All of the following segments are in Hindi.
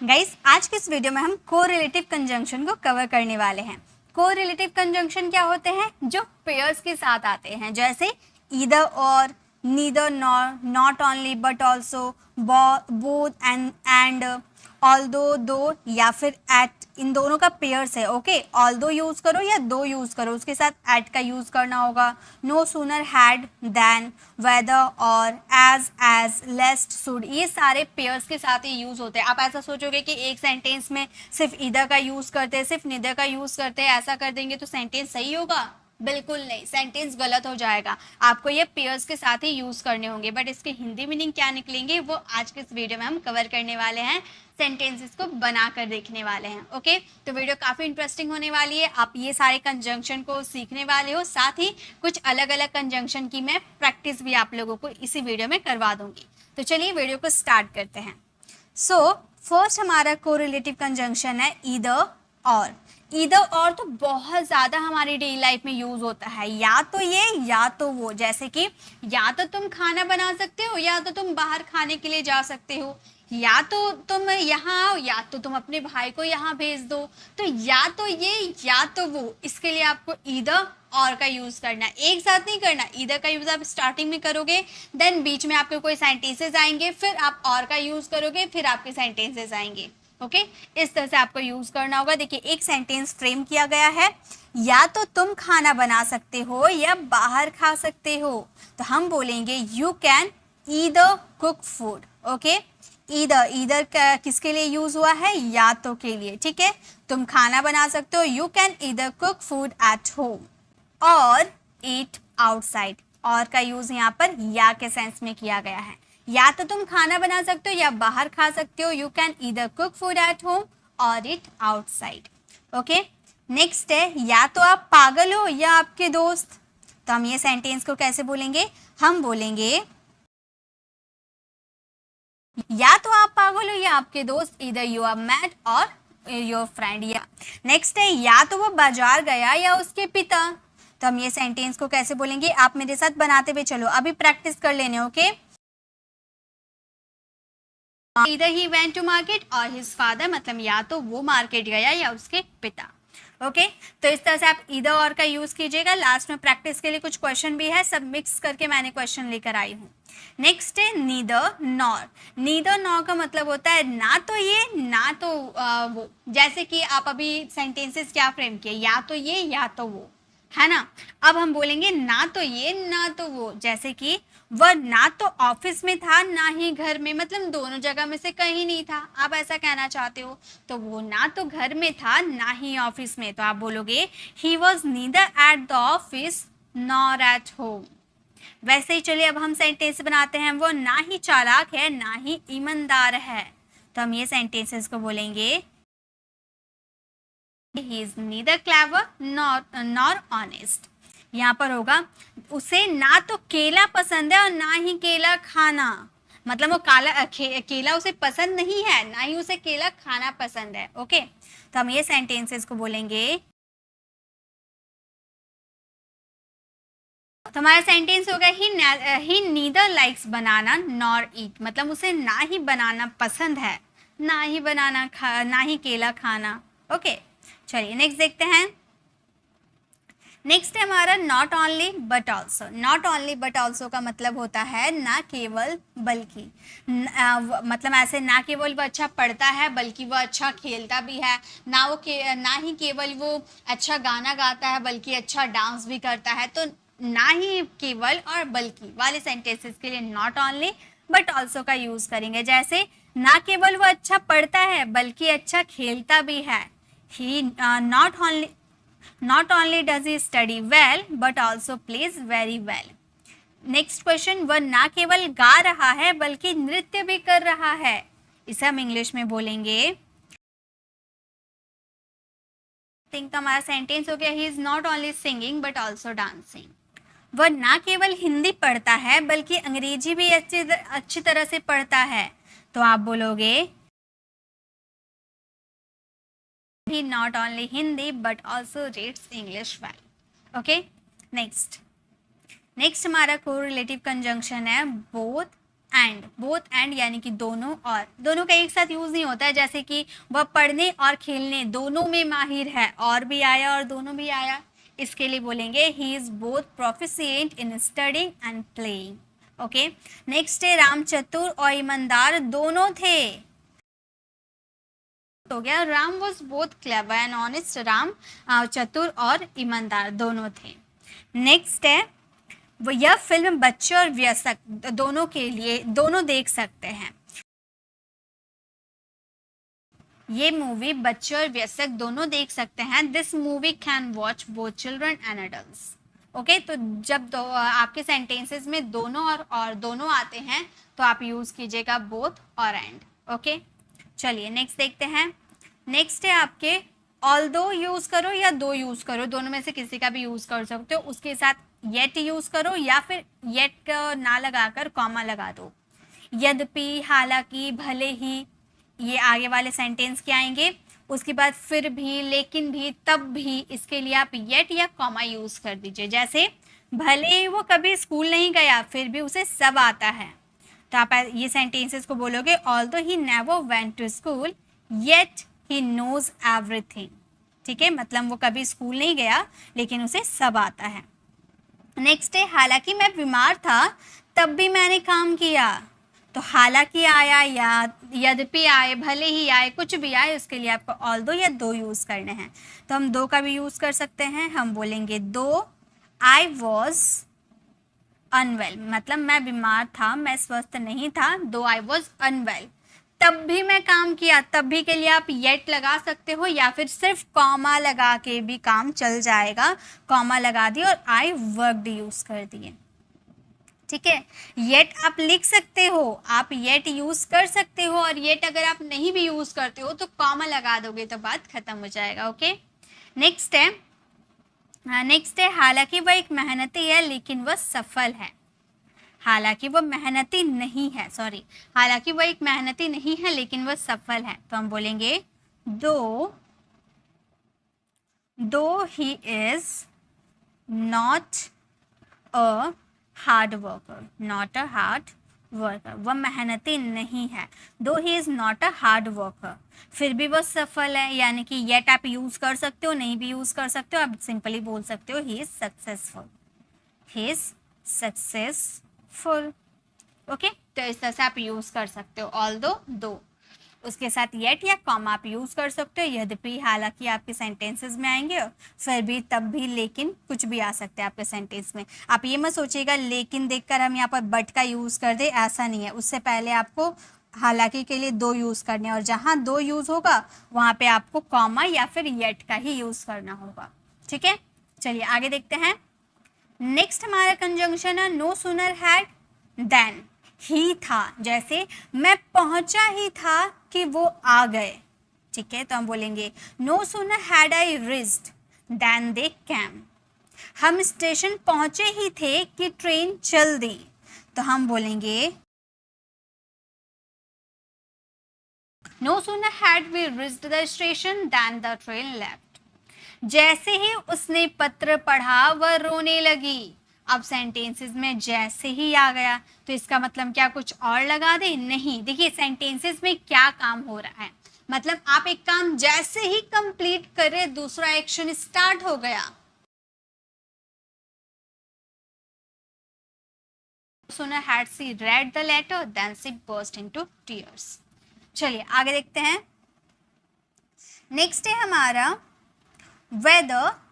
गाइस, आज के इस वीडियो में हम कोरिलेटिव कंजंक्शन को कवर करने वाले हैं। कोरिलेटिव कंजंक्शन क्या होते हैं? जो पेयर्स के साथ आते हैं, जैसे ईदर और, neither nor, not only but also, both and, although दो या फिर एट, इन दोनों का पेयर्स है। ओके, ऑल्दो यूज करो या दो यूज करो, उसके साथ एट का यूज करना होगा। No sooner, had, then, whether or, as, lest, should, ये सारे पेयर्स के साथ ही यूज होते हैं। आप ऐसा सोचोगे कि एक सेंटेंस में सिर्फ ईदर का यूज करते हैं, सिर्फ नीदर का यूज करते हैं, ऐसा कर देंगे तो सेंटेंस सही होगा? बिल्कुल नहीं, सेंटेंस गलत हो जाएगा। आपको ये पेयर्स के साथ ही यूज करने होंगे, बट इसके हिंदी मीनिंग क्या निकलेंगे वो आज के इस वीडियो में हम कवर करने वाले हैं, सेंटेंसेस को बनाकर देखने वाले हैं। ओके, तो वीडियो काफ़ी इंटरेस्टिंग होने वाली है। आप ये सारे कंजंक्शन को सीखने वाले हो, साथ ही कुछ अलग अलग कंजंक्शन की मैं प्रैक्टिस भी आप लोगों को इसी वीडियो में करवा दूंगी। तो चलिए वीडियो को स्टार्ट करते हैं। सो फर्स्ट हमारा कोरिलेटिव कंजंक्शन है ईदर और। ईदर और तो बहुत ज़्यादा हमारी डेली लाइफ में यूज़ होता है, या तो ये या तो वो। जैसे कि या तो तुम खाना बना सकते हो या तो तुम बाहर खाने के लिए जा सकते हो, या तो तुम यहाँ आओ या तो तुम अपने भाई को यहाँ भेज दो। तो या तो ये या तो वो, इसके लिए आपको ईदर और का यूज़ करना है, एक साथ नहीं करना। ईदर का यूज़ आप स्टार्टिंग में करोगे, देन बीच में आपके कोई सेंटेंसेस आएंगे, फिर आप और का यूज़ करोगे, फिर आपके सेंटेंसेस आएंगे। ओके, इस तरह से आपको यूज़ करना होगा। देखिए, एक सेंटेंस फ्रेम किया गया है, या तो तुम खाना बना सकते हो या बाहर खा सकते हो। तो हम बोलेंगे you can either cook food. Okay, either किसके लिए यूज हुआ है? या तो के लिए। ठीक है, तुम खाना बना सकते हो, you can either cook food at home और ईट आउटसाइड। और का यूज यहाँ पर या के सेंस में किया गया है। या तो तुम खाना बना सकते हो या बाहर खा सकते हो, you can either cook food at home और ईट आउटसाइड। ओके, नेक्स्ट है या तो आप पागल हो या आपके दोस्त। तो हम ये सेंटेंस को कैसे बोलेंगे? हम बोलेंगे या तो आप पागल हो या आपके दोस्त, इधर यू आर मैड और योर फ्रेंड। या नेक्स्ट है या तो वो बाजार गया या उसके पिता। तो हम ये सेंटेंस को कैसे बोलेंगे? आप मेरे साथ बनाते हुए चलो, अभी प्रैक्टिस कर लेने। ओके, इधर ही वेंट टू मार्केट और हिज फादर, मतलब या तो वो मार्केट गया या उसके पिता। ओके, तो इस तरह से आप इधर और का यूज कीजिएगा। लास्ट में प्रैक्टिस के लिए कुछ क्वेश्चन भी है, सब मिक्स करके मैंने क्वेश्चन लेकर आई हूँ। नेक्स्ट है नीदर नॉर। नीदर नॉर का मतलब होता है ना तो ये ना तो वो। जैसे कि आप अभी सेंटेंसेस क्या फ्रेम किए, या तो ये या तो वो, है ना। अब हम बोलेंगे ना तो ये ना तो वो। जैसे कि वह ना तो ऑफिस में था ना ही घर में, मतलब दोनों जगह में से कहीं नहीं था, आप ऐसा कहना चाहते हो। तो वो ना तो घर में था ना ही ऑफिस में, तो आप बोलोगे he was neither at the office nor at home. वैसे ही चलिए अब हम सेंटेंस बनाते हैं। वो ना ही चालाक है ना ही ईमानदार है। तो हम ये सेंटेंसेस को बोलेंगे he is neither clever nor honest. यहाँ पर होगा उसे ना तो केला पसंद है और ना ही केला खाना, मतलब वो केला उसे पसंद नहीं है, ना ही उसे केला खाना पसंद है। ओके, तो हम ये सेंटेंसेस को बोलेंगे। तो हमारा सेंटेंस हो गया ही नीदर लाइक्स बनाना नॉर ईट, मतलब उसे ना ही बनाना पसंद है ना ही ना ही केला खाना। ओके, चलिए नेक्स्ट देखते हैं। नेक्स्ट है हमारा not only but also. Not only but also का मतलब होता है ना केवल बल्कि। मतलब ऐसे ना केवल वो अच्छा पढ़ता है बल्कि वो अच्छा खेलता भी है, ना ही केवल वो अच्छा गाना गाता है बल्कि अच्छा डांस भी करता है। तो ना ही केवल और बल्कि वाले सेंटेंसेस के लिए नॉट ओनली बट ऑल्सो का यूज करेंगे। जैसे ना केवल वो अच्छा पढ़ता है बल्कि अच्छा खेलता भी है, ही not only does he study well but also plays very well. Next question, वह ना केवल गा रहा है बल्कि नृत्य भी कर रहा है। इसे हम इंग्लिश में बोलेंगे। थिंक तो हमारा सेंटेंस हो गया he is not only singing but also dancing. वह ना केवल हिंदी पढ़ता है बल्कि अंग्रेजी भी अच्छी तरह से पढ़ता है। तो आप बोलोगे he not only Hindi but also reads English well. Okay, next हमारा कोरिलेटिव कंजंक्शन है बोथ एंड, बोथ एंड यानी कि दोनों और, दोनों का एक साथ यूज नहीं होता है, जैसे कि वह पढ़ने और खेलने दोनों में माहिर है, और भी आया और दोनों भी आया, इसके लिए बोलेंगे he is both proficient in studying and playing. Okay, next है राम चतुर और ईमानदार दोनों थे, हो गया Ram was both clever and honest, Ram चतुर और ईमानदार दोनों थे। नेक्स्ट है वो यह फिल्म बच्चे और वयस्क दोनों के लिए, दोनों देख सकते हैं, ये मूवी बच्चे और वयस्क दोनों देख सकते हैं। This movie can watch both children and adults. Okay, तो जब आपके सेंटेंसेस में दोनों और दोनों आते हैं तो आप यूज कीजिएगा बोथ और एंड। ओके, चलिए नेक्स्ट देखते हैं। नेक्स्ट है आपके ऑल्दो यूज करो या दो यूज करो, दोनों में से किसी का भी यूज कर सकते हो, उसके साथ येट यूज करो या फिर येट ना लगाकर कॉमा लगा दो। यद्यपि, हालांकि, भले ही, ये आगे वाले सेंटेंस के आएंगे। उसके बाद फिर भी, लेकिन भी, तब भी, इसके लिए आप येट या कॉमा यूज कर दीजिए। जैसे भले ही वो कभी स्कूल नहीं गया फिर भी उसे सब आता है, तो आप ये सेंटेंसेस को बोलोगे although he never went to school yet he knows everything. ठीक है, मतलब वो कभी स्कूल नहीं गया लेकिन उसे सब आता है। नेक्स्ट है हालांकि मैं बीमार था तब भी मैंने काम किया, तो हालांकि आया या यद्यपि आए, भले ही आए, कुछ भी आए, उसके लिए आपको ऑल्दो या दो यूज करने हैं। तो हम दो का भी यूज कर सकते हैं, हम बोलेंगे दो आई वॉज अनवेल, मतलब मैं बीमार था, मैं स्वस्थ नहीं था, दो आई वॉज अनवेल, तब भी मैं काम किया, तब भी के लिए आप येट लगा सकते हो या फिर सिर्फ कॉमा लगा के भी काम चल जाएगा। कॉमा लगा दिए और आई वर्कड यूज कर दिए। ठीक है, येट आप लिख सकते हो, आप येट यूज कर सकते हो, और येट अगर आप नहीं भी यूज करते हो तो कॉमा लगा दोगे तो बात खत्म हो जाएगा। ओके, नेक्स्ट है हालांकि वह एक मेहनती है लेकिन वह सफल है। हालांकि वह मेहनती नहीं है, सॉरी, हालांकि वह एक मेहनती नहीं है लेकिन वह सफल है, तो हम बोलेंगे दो he is not a hard worker, not a hard worker, वह मेहनती नहीं है, दो he is not a hard worker, फिर भी वह सफल है, यानी कि येट आप यूज कर सकते हो, नहीं भी यूज कर सकते हो, आप सिंपली बोल सकते हो he is successful, he is successful. Okay, तो इस तरह से आप यूज कर सकते हो ऑल्दो दो, उसके साथ येट या कॉमा आप यूज कर सकते हो, यद्यपि, हालांकि आपके सेंटेंसेस में आएंगे, फिर भी, तब भी, लेकिन, कुछ भी आ सकते हैं आपके सेंटेंस में। आप ये मत सोचिएगा लेकिन देखकर हम यहाँ पर बट का यूज कर दे, ऐसा नहीं है, उससे पहले आपको हालांकि के लिए दो यूज करने, और जहाँ दो यूज होगा वहाँ पे आपको कॉमा या फिर येट का ही यूज करना होगा। ठीक है, चलिए आगे देखते हैं। नेक्स्ट हमारा कंजंक्शन है नो सूनर हैड देन ही था, जैसे मैं पहुंचा ही था कि वो आ गए। ठीक है, तो हम बोलेंगे no sooner had I reached then they came, हम स्टेशन पहुंचे ही थे कि ट्रेन चल दी, तो हम बोलेंगे no sooner had we reached the station then the train left, जैसे ही उसने पत्र पढ़ा वह रोने लगी। अब सेंटेंसेस में जैसे ही आ गया तो इसका मतलब क्या कुछ और लगा दे? नहीं, देखिए सेंटेंसेस में क्या काम हो रहा है, मतलब आप एक काम जैसे ही कंप्लीट करे दूसरा एक्शन स्टार्ट हो गया। Sooner had she read the letter than she burst into tears। चलिए आगे देखते हैं। नेक्स्ट है हमारा वेदर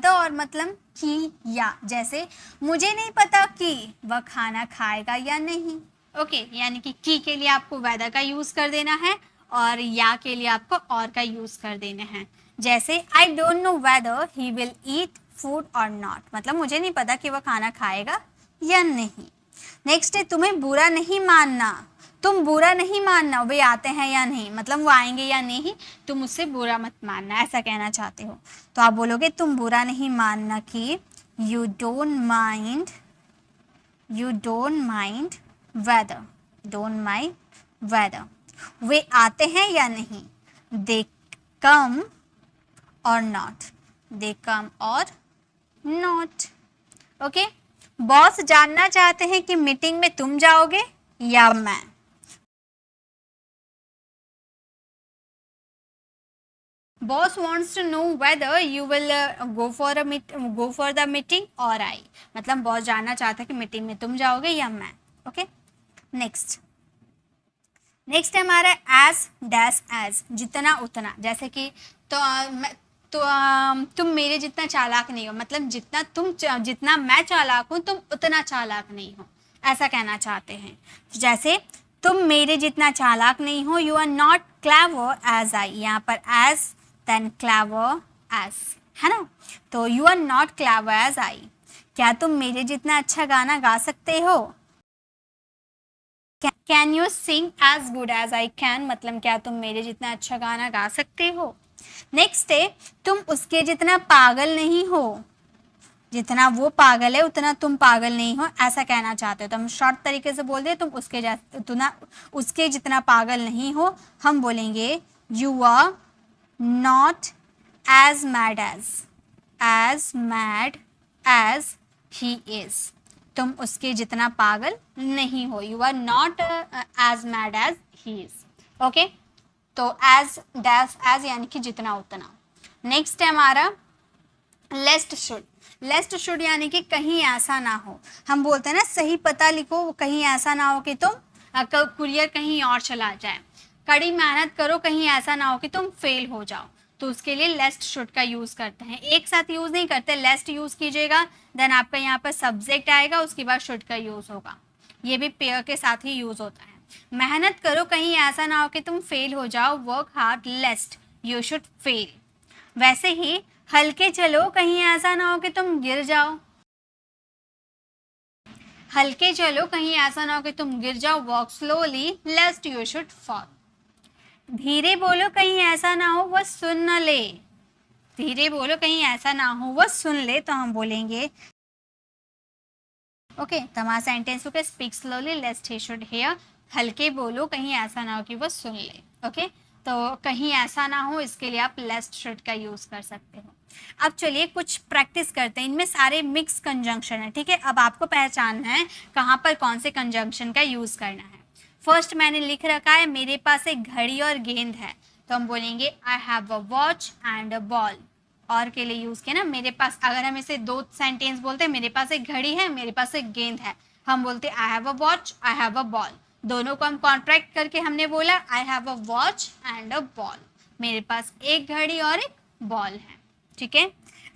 और मतलब कि या, जैसे मुझे नहीं पता कि वह खाना खाएगा या नहीं। ओके, यानी कि की के लिए आपको वेदर का यूज कर देना है और या के लिए आपको और का यूज कर देना है। जैसे I don't know whether he will eat food और नॉट, मतलब मुझे नहीं पता कि वह खाना खाएगा या नहीं। नेक्स्ट है तुम्हें बुरा नहीं मानना, तुम बुरा नहीं मानना वे आते हैं या नहीं, मतलब वो आएंगे या नहीं, तुम उससे बुरा मत मानना, ऐसा कहना चाहते हो। तो आप बोलोगे तुम बुरा नहीं मानना कि यू डोंट माइंड वेदर, वे आते हैं या नहीं, दे कम और नॉट। ओके, बॉस जानना चाहते हैं कि मीटिंग में तुम जाओगे या मैं। Boss wants to know whether you will go for the meeting or I। मतलब बॉस जानना चाहता है कि मीटिंग में तुम जाओगे या मैं। ओके, नेक्स्ट है हमारा एज डैश एज, जितना उतना। जैसे कि तो तुम मेरे जितना चालाक नहीं हो, मतलब जितना मैं चालाक हूँ तुम उतना चालाक नहीं हो, ऐसा कहना चाहते हैं। जैसे तुम मेरे जितना चालाक नहीं हो, you are not clever as I. यहाँ पर एज देन क्लेवर एज, है ना। तो you are not clever as I, क्या तुम मेरे जितना अच्छा गाना गा सकते हो। Can you sing as good as I can, मतलब क्या तुम मेरे जितना अच्छा गाना गा सकते हो। नेक्स्ट है तुम उसके जितना पागल नहीं हो, जितना वो पागल है उतना तुम पागल नहीं हो, ऐसा कहना चाहते हो। तो हम शॉर्ट तरीके से बोल दे तुम उसके जितना पागल नहीं हो, हम बोलेंगे you are not as mad as he is. तुम उसके जितना पागल नहीं हो, you are not as mad as he is. Okay, तो एज डैश एज यानी कि जितना उतना। नेक्स्ट है हमारा लेस्ट शुड यानी कि कहीं ऐसा ना हो। हम बोलते हैं ना सही पता लिखो, कहीं ऐसा ना हो कि तुम कुरियर कहीं और चला जाए। कड़ी मेहनत करो, कहीं ऐसा ना हो कि तुम फेल हो जाओ, तो उसके लिए लेस्ट शुड का यूज करते हैं। एक साथ यूज नहीं करते, लेस्ट यूज कीजिएगा, देन आपका यहाँ पर सब्जेक्ट आएगा, उसके बाद शुड का यूज होगा। ये भी पेयर के साथ ही यूज होता है। मेहनत करो, कहीं ऐसा ना हो कि तुम फेल हो जाओ, work hard लेस्ट you should fail. वैसे ही हल्के चलो, कहीं ऐसा ना हो कि तुम गिर जाओ। हल्के चलो, कहीं ऐसा ना हो कि तुम गिर जाओ, walk slowly लेस्ट you should fall. धीरे बोलो, कहीं ऐसा ना हो वह सुन न ले। धीरे बोलो, कहीं ऐसा ना हो वह सुन ले, तो हम बोलेंगे ओके। तो हमारा सेंटेंस हो गया speak slowly lest he should hear. हल्के बोलो, कहीं ऐसा ना हो कि वह सुन ले। ओके, तो कहीं ऐसा ना हो, इसके लिए आप लेस्ट शुड का यूज कर सकते हो। अब चलिए कुछ प्रैक्टिस करते हैं। इनमें सारे मिक्स कंजंक्शन है, ठीक है। अब आपको पहचानना है कहाँ पर कौन से कंजंक्शन का यूज करना है। फर्स्ट मैंने लिख रखा है मेरे पास एक घड़ी और गेंद है, तो हम बोलेंगे I have a watch and a ball. और के लिए यूज किया ना मेरे पास। अगर हम इसे दो सेंटेंस बोलते हैं, मेरे पास एक घड़ी है, मेरे पास एक गेंद है, हम बोलते I have a watch, I have a ball. दोनों को हम कॉन्ट्रैक्ट करके हमने बोला I have a watch and a ball. मेरे पास एक घड़ी और एक बॉल है, ठीक है।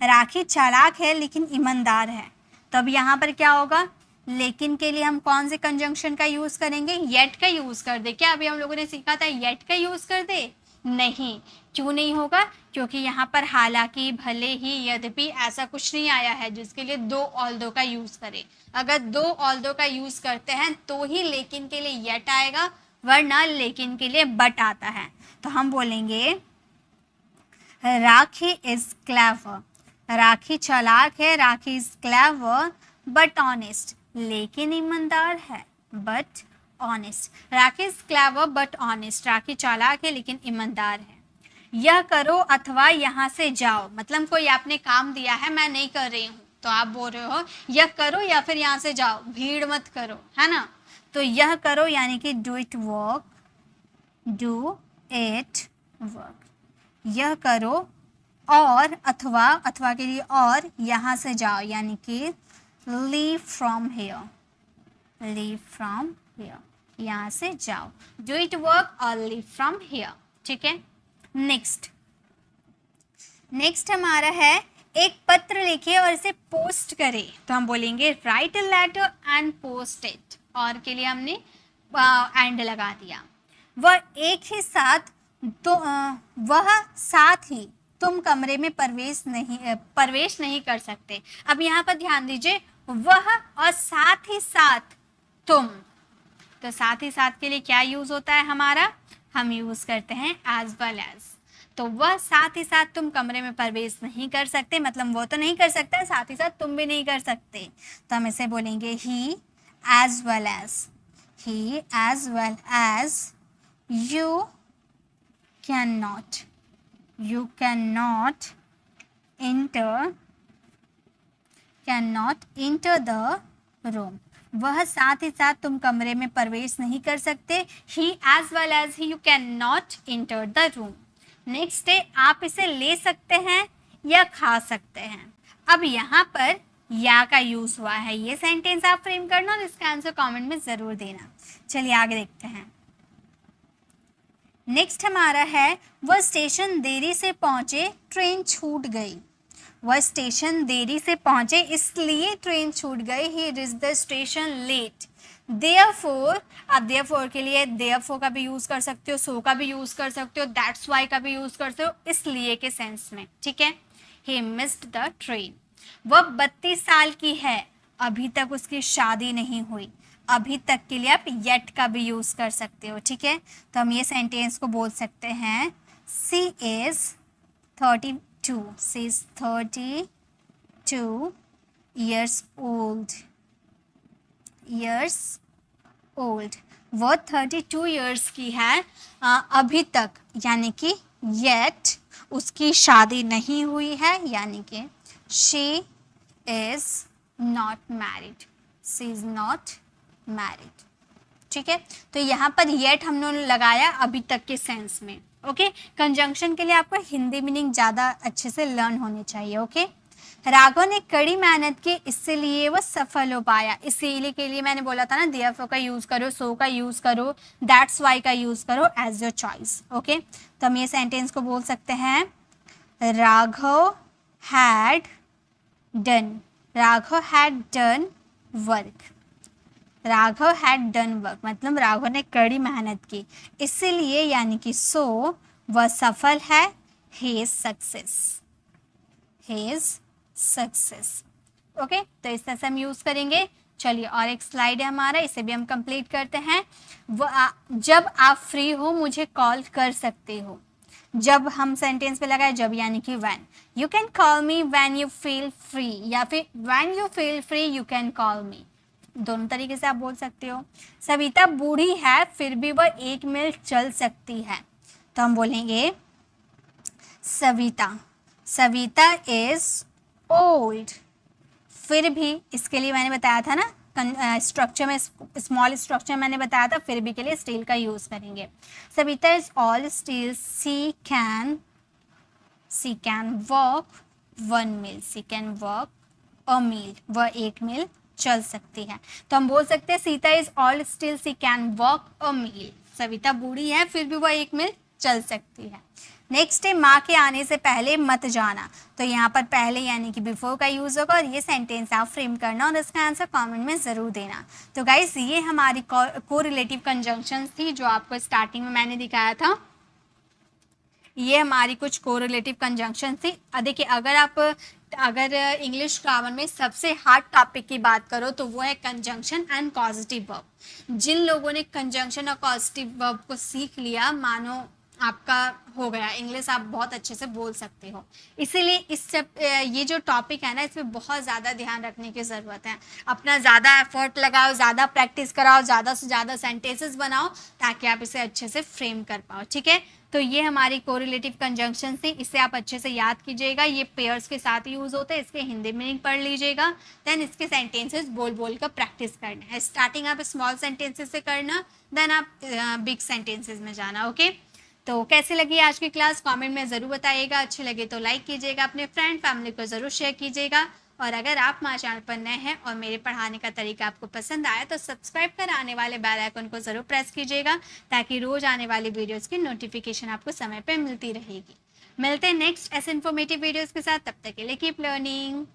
राखी चालाक है लेकिन ईमानदार है, तब यहाँ पर क्या होगा, लेकिन के लिए हम कौन से कंजंक्शन का यूज करेंगे, येट का यूज कर दे। क्या अभी हम लोगों ने सीखा था येट का यूज कर दे, नहीं। क्यों नहीं होगा, क्योंकि यहाँ पर हालांकि, भले ही, यद्यपि ऐसा कुछ नहीं आया है जिसके लिए दो ऑल्दो का यूज करें। अगर दो ऑल्दो का यूज करते हैं तो ही लेकिन के लिए येट आएगा, वरना लेकिन के लिए बट आता है। तो हम बोलेंगे राखी इज क्लेवर, राखी चालाक है, Rakhi is clever but honest, लेकिन ईमानदार है, but honest. Rakhi is clever but honest, Rakhi चालाक है लेकिन ईमानदार है। यह करो अथवा यहाँ से जाओ, मतलब कोई आपने काम दिया है, मैं नहीं कर रही हूँ, तो आप बोल रहे हो यह करो या फिर यहाँ से जाओ, भीड़ मत करो, है ना। तो यह करो यानी कि do it work, do it work, यह करो। और अथवा के लिए और यहाँ से जाओ यानी कि leave from here, leave from here, यहाँ से जाओ। डू इट वर्क और लीव फ्रॉम हेयर, ठीक है। नेक्स्ट हमारा है एक पत्र लिखे और इसे पोस्ट करे, तो हम बोलेंगे write a letter and post it. और के लिए हमने एंड लगा दिया। वह साथ ही तुम कमरे में प्रवेश नहीं कर सकते। अब यहाँ पर ध्यान दीजिए, वह और साथ ही साथ तुम, तो साथ ही साथ के लिए क्या यूज होता है हमारा, हम यूज करते हैं एज वेल एज। तो वह साथ ही साथ तुम कमरे में प्रवेश नहीं कर सकते, मतलब वो तो नहीं कर सकता, साथ ही साथ तुम भी नहीं कर सकते, तो हम इसे बोलेंगे he as well as, he as well as you can not enter the room, वह साथ ही साथ तुम कमरे में प्रवेश नहीं कर सकते। He as well as he, you can not enter the room. Next है, आप इसे ले सकते हैं या खा सकते हैं। अब यहाँ पर या का यूज हुआ है, ये सेंटेंस आप फ्रेम करना और इसका आंसर कमेंट में जरूर देना। चलिए आगे देखते हैं। नेक्स्ट हमारा है, वह स्टेशन देरी से पहुंचे, ट्रेन छूट गई। वह स्टेशन देरी से पहुंचे इसलिए ट्रेन छूट गई। He reached the station late. Therefore, आप देयरफॉर के लिए देयरफॉर का भी यूज कर सकते हो, सो का भी यूज कर सकते हो, दैट्स वाई का भी यूज कर सकते हो, इसलिए के सेंस में, ठीक है। He missed the train. वह 32 साल की है, अभी तक उसकी शादी नहीं हुई। अभी तक के लिए आप येट का भी यूज कर सकते हो, ठीक है। तो हम ये सेंटेंस को बोल सकते हैं, she is 32, she is 32 years old, years old। वो 32 years की है, अभी तक, यानी कि yet उसकी शादी नहीं हुई है, यानी कि she is not married, she is not married, ठीक है। तो यहाँ पर येट हमने लगाया अभी तक के सेंस में, ओके। कंजंक्शन के लिए आपको हिंदी मीनिंग ज़्यादा अच्छे से लर्न होनी चाहिए, ओके। राघव ने कड़ी मेहनत की, इसलिए वह सफल हो पाया। इसीलिए के लिए मैंने बोला था ना, देयरफॉर का यूज़ करो, सो का यूज़ करो, दैट्स वाई का यूज़ करो, एज योर चॉइस, ओके। तो हम ये सेंटेंस को बोल सकते हैं, Raghav had done, Raghav had done work. Raghav had done work मतलब राघव ने कड़ी मेहनत की, इसीलिए यानी कि सो वह सफल है। He is success, he is success, okay. तो इस तरह से हम यूज करेंगे। चलिए और एक स्लाइड है हमारा, इसे भी हम कंप्लीट करते हैं। जब आप फ्री हो मुझे कॉल कर सकते हो। जब हम सेंटेंस पे लगाए जब यानी कि when. You can call me when you feel free, या फिर when you feel free you can call मी, दोनों तरीके से आप बोल सकते हो। सविता बूढ़ी है फिर भी वह 1 मील चल सकती है, तो हम बोलेंगे सविता, सविता इज ओल्ड। फिर भी इसके लिए मैंने बताया था ना, स्ट्रक्चर में, स्मॉल स्ट्रक्चर मैंने बताया था, फिर भी के लिए स्टील का यूज करेंगे। Savita is all still, she can walk 1 mile, she can walk a mile, वह 1 मील चल सकती है। तो हम बोल सकते हैं Sita is all still, she can walk a mile. Savita बूढ़ी है फिर भी वह 1 मील चल सकती है। नेक्स्ट है, माँ के आने से पहले मत जाना। तो यहाँ पर पहले यानी कि बिफोर का यूज होगा और ये सेंटेंस आप फ्रेम करना और इसका आंसर कमेंट में ज़रूर देना। तो गाइस ये हमारी कोरिलेटिव कंजंक्शंस थी जो आपको स्टार्टिंग में मैंने दिखाया था। ये हमारी कुछ कोरिलेटिव कंजंक्शन थी। देखिए अगर इंग्लिश ग्रामर में सबसे हार्ड टॉपिक की बात करो तो वो है कंजंक्शन एंड कॉजेटिव वर्ब। जिन लोगों ने कंजंक्शन और कॉजेटिव वर्ब को सीख लिया, मानो आपका हो गया, इंग्लिश आप बहुत अच्छे से बोल सकते हो। इसीलिए ये जो टॉपिक है ना, इसमें बहुत ज़्यादा ध्यान रखने की ज़रूरत है। अपना ज़्यादा एफर्ट लगाओ, ज़्यादा प्रैक्टिस कराओ, ज़्यादा से ज़्यादा सेंटेंसेस बनाओ ताकि आप इसे अच्छे से फ्रेम कर पाओ, ठीक है। तो ये हमारी कोरिलेटिव कंजंक्शन थी, इसे आप अच्छे से याद कीजिएगा। ये पेयर्स के साथ यूज़ होते हैं, इसके हिंदी मीनिंग पढ़ लीजिएगा, देन इसके सेंटेंसेस बोल बोल कर प्रैक्टिस करना है। स्टार्टिंग आप स्मॉल सेंटेंसेस से करना, देन आप बिग सेंटेंसेस में जाना, ओके। तो कैसी लगी आज की क्लास कमेंट में ज़रूर बताइएगा। अच्छी लगे तो लाइक कीजिएगा, अपने फ्रेंड फैमिली को ज़रूर शेयर कीजिएगा। और अगर आप हमारे चैनल पर नए हैं और मेरे पढ़ाने का तरीका आपको पसंद आया तो सब्सक्राइब कर आने वाले बेल आइकन को ज़रूर प्रेस कीजिएगा ताकि रोज़ आने वाली वीडियोज़ की नोटिफिकेशन आपको समय पर मिलती रहेगी। मिलते हैं नेक्स्ट ऐसे इन्फॉर्मेटिव वीडियोज़ के साथ, तब तक के लिए कीप लर्निंग।